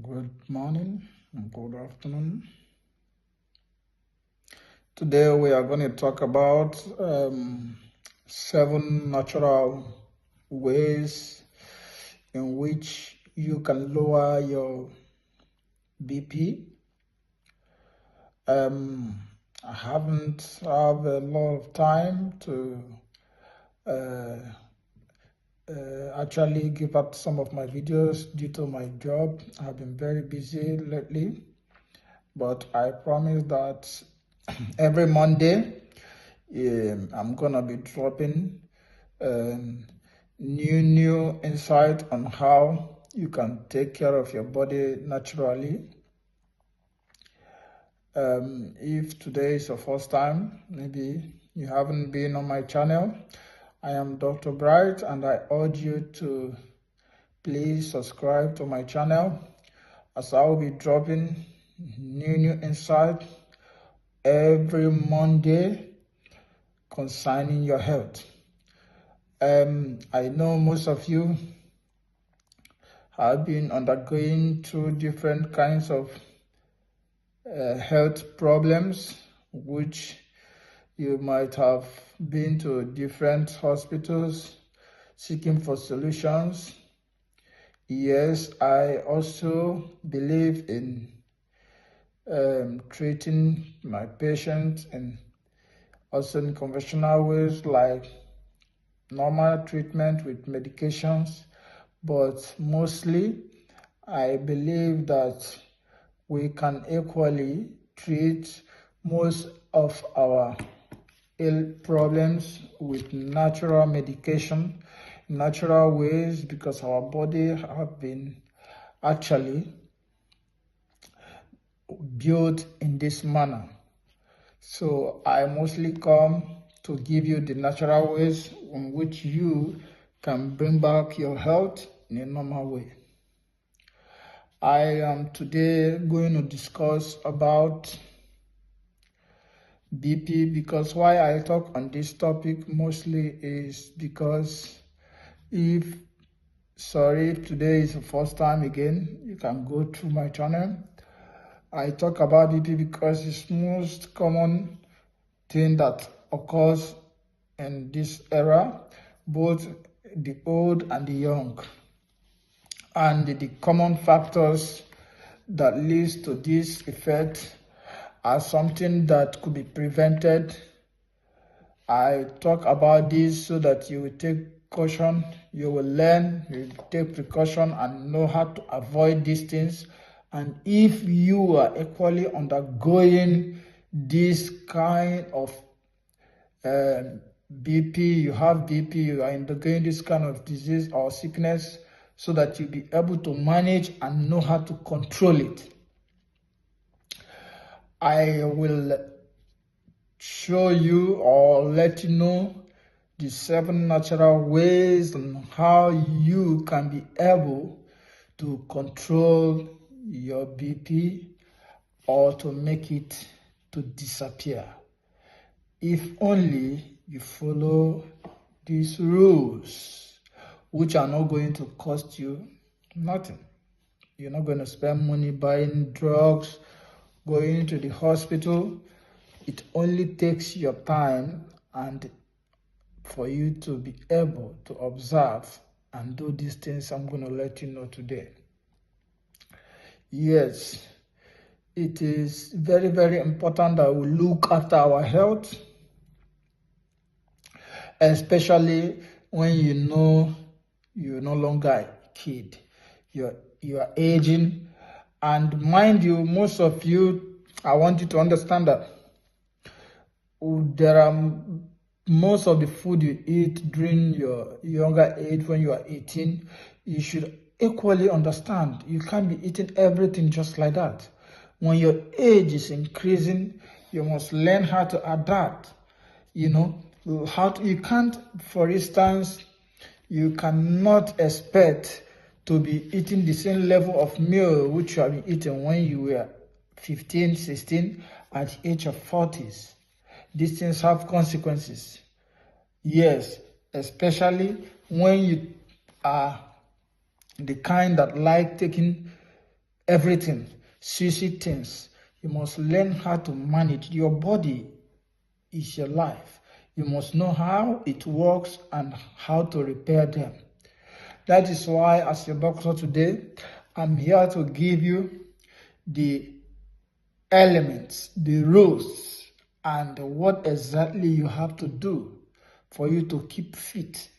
Good morning and good afternoon. Today we are going to talk about 7 natural ways in which you can lower your BP. I haven't have a lot of time to actually give out some of my videos due to my job. I've been very busy lately, but I promise that every Monday I'm gonna be dropping new insight on how you can take care of your body naturally. If today is your first time, maybe you haven't been on my channel, I am Dr. Bright, and I urge you to please subscribe to my channel, as I will be dropping new insight every Monday concerning your health. I know most of you have been undergoing through different kinds of health problems, which you might have been to different hospitals seeking for solutions. Yes, I also believe in treating my patients and also in conventional ways like normal treatment with medications, but mostly I believe that we can equally treat most of our ill problems with natural medication, natural ways, because our body have been actually built in this manner. So I mostly come to give you the natural ways in which you can bring back your health in a normal way. I am today going to discuss about BP, because why I talk on this topic mostly is because if today is the first time again, you can go through my channel. I talk about BP because it's most common thing that occurs in this era, both the old and the young. And the common factors that leads to this effect are something that could be prevented. I talk about this so that you will take caution, you will learn, you will take precaution and know how to avoid these things. And if you are equally undergoing this kind of BP, you have BP, you are undergoing this kind of disease or sickness, so that you'll be able to manage and know how to control it. I will show you or let you know the 7 natural ways on how you can be able to control your BP or to make it to disappear, if only you follow these rules, which are not going to cost you nothing. You're not going to spend money buying drugs, going to the hospital. It only takes your time and for you to be able to observe and do these things I'm going to let you know today. Yes, it is very, very important that we look after our health, especially when you know you're no longer a kid. You are aging, and mind you, most of you, I want you to understand that there are most of the food you eat during your younger age, when you are 18, you should equally understand you can't be eating everything just like that. When your age is increasing, you must learn how to adapt. You can't, for instance, you cannot expect to be eating the same level of meal which you have been eating when you were 15, 16, at the age of 40s. These things have consequences. Yes, especially when you are the kind that like taking everything, CC things. You must learn how to manage. Your body is your life. You must know how it works and how to repair them. That is why, as your doctor today, I'm here to give you the elements, the rules, and what exactly you have to do for you to keep fit.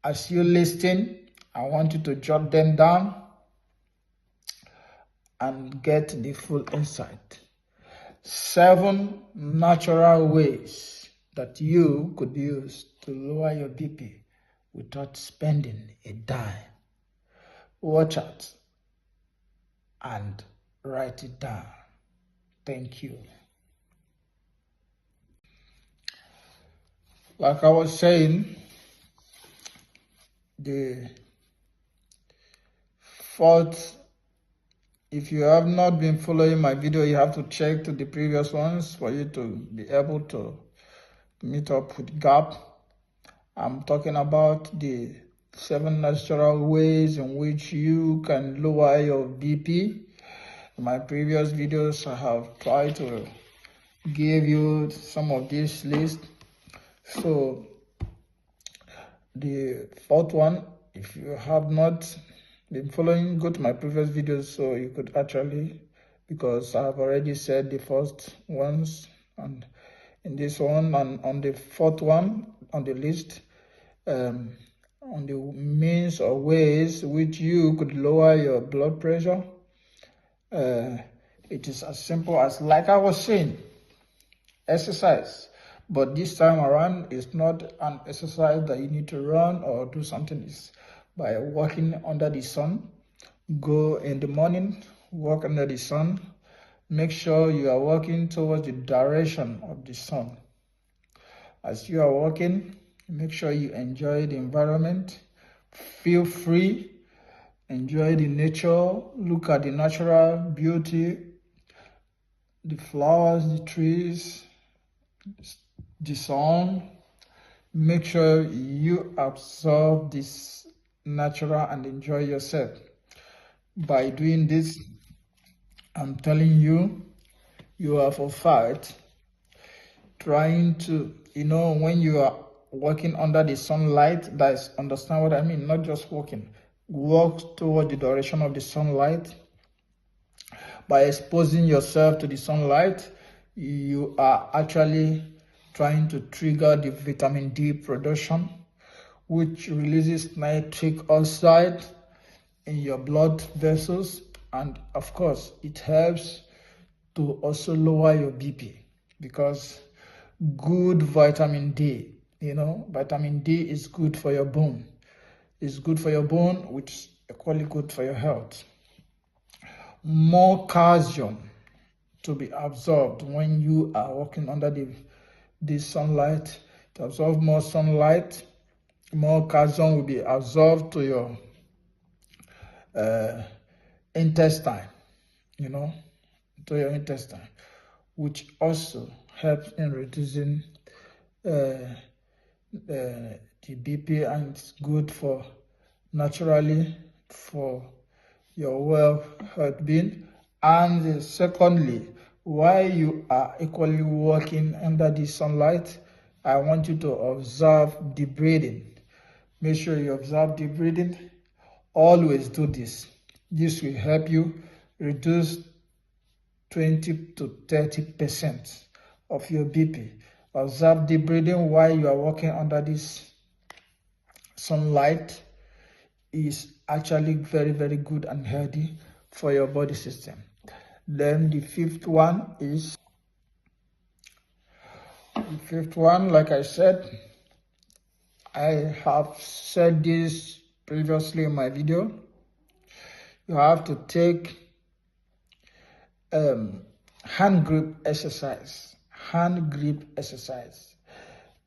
As you listen, I want you to jot them down and get the full insight. 7 natural ways that you could use to lower your BP without spending a dime. Watch out and write it down. Thank you. Like I was saying, the fourth, if you have not been following my video, you have to check to the previous ones for you to be able to meet up with gap. I'm talking about the 7 natural ways in which you can lower your BP. In my previous videos, I have tried to give you some of this list. So the fourth one, if you have not been following, go to my previous videos so you could actually, because I have already said the first ones, and in this one and on the fourth one on the list, on the means or ways which you could lower your blood pressure. It is as simple as, like I was saying, exercise. But this time around, it's not an exercise that you need to run or do something. It's by walking under the sun. Go in the morning, walk under the sun. Make sure you are walking towards the direction of the sun. As you are walking, make sure you enjoy the environment. Feel free. Enjoy the nature. Look at the natural beauty, the flowers, the trees, the sun. Make sure you absorb this natural and enjoy yourself. By doing this, I'm telling you, you are for fact trying to, when you are walking under the sunlight, that's, understand what I mean, not just walking. Walk toward the direction of the sunlight. By exposing yourself to the sunlight, you are actually trying to trigger the vitamin D production, which releases nitric oxide in your blood vessels, and of course it helps to also lower your BP, because good vitamin D, vitamin D is good for your bone. It's good for your bone, which is equally good for your health. More calcium to be absorbed when you are walking under the sunlight. To absorb more sunlight, more calcium will be absorbed to your intestine, to your intestine, which also helps in reducing the BP, and it's good for naturally for your well-being. And secondly, while you are equally walking under the sunlight, I want you to observe the breathing. Make sure you observe the breathing. Always do this. This will help you reduce 20 to 30% of your BP. Observe the breathing while you are walking under this sunlight. Is actually very, very good and healthy for your body system. Then the fifth one, like I said, I have said this previously in my video, you have to take hand grip exercise.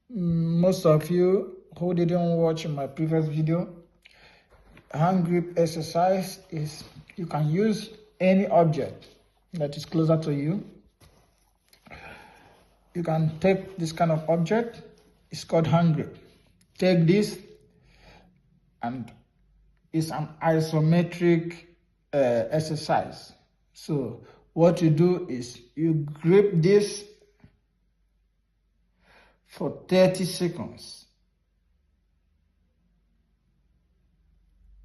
Most of you who didn't watch my previous video, hand grip exercise is, you can use any object that is closer to you. You can take this kind of object, it's called hand grip. Take this, and it's an isometric exercise. So what you do is you grip this for 30 seconds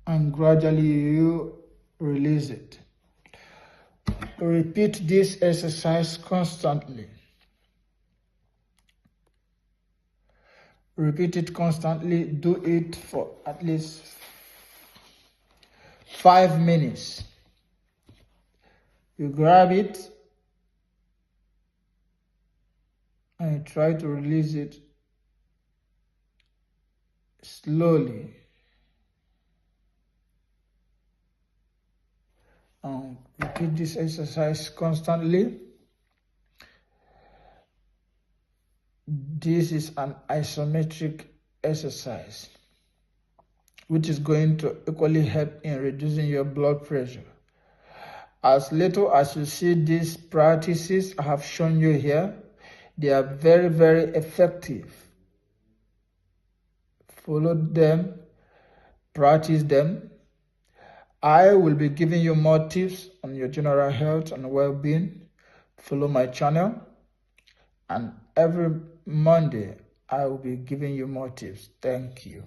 and gradually you release it. Repeat this exercise constantly. Repeat it constantly. Do it for at least 5 minutes. You grab it and you try to release it slowly. Repeat this exercise constantly. This is an isometric exercise, which is going to equally help in reducing your blood pressure. As little as you see these practices I have shown you here, they are very, very effective. Follow them, practice them. I will be giving you more tips on your general health and well-being. Follow my channel, and every Monday I will be giving you more tips. Thank you.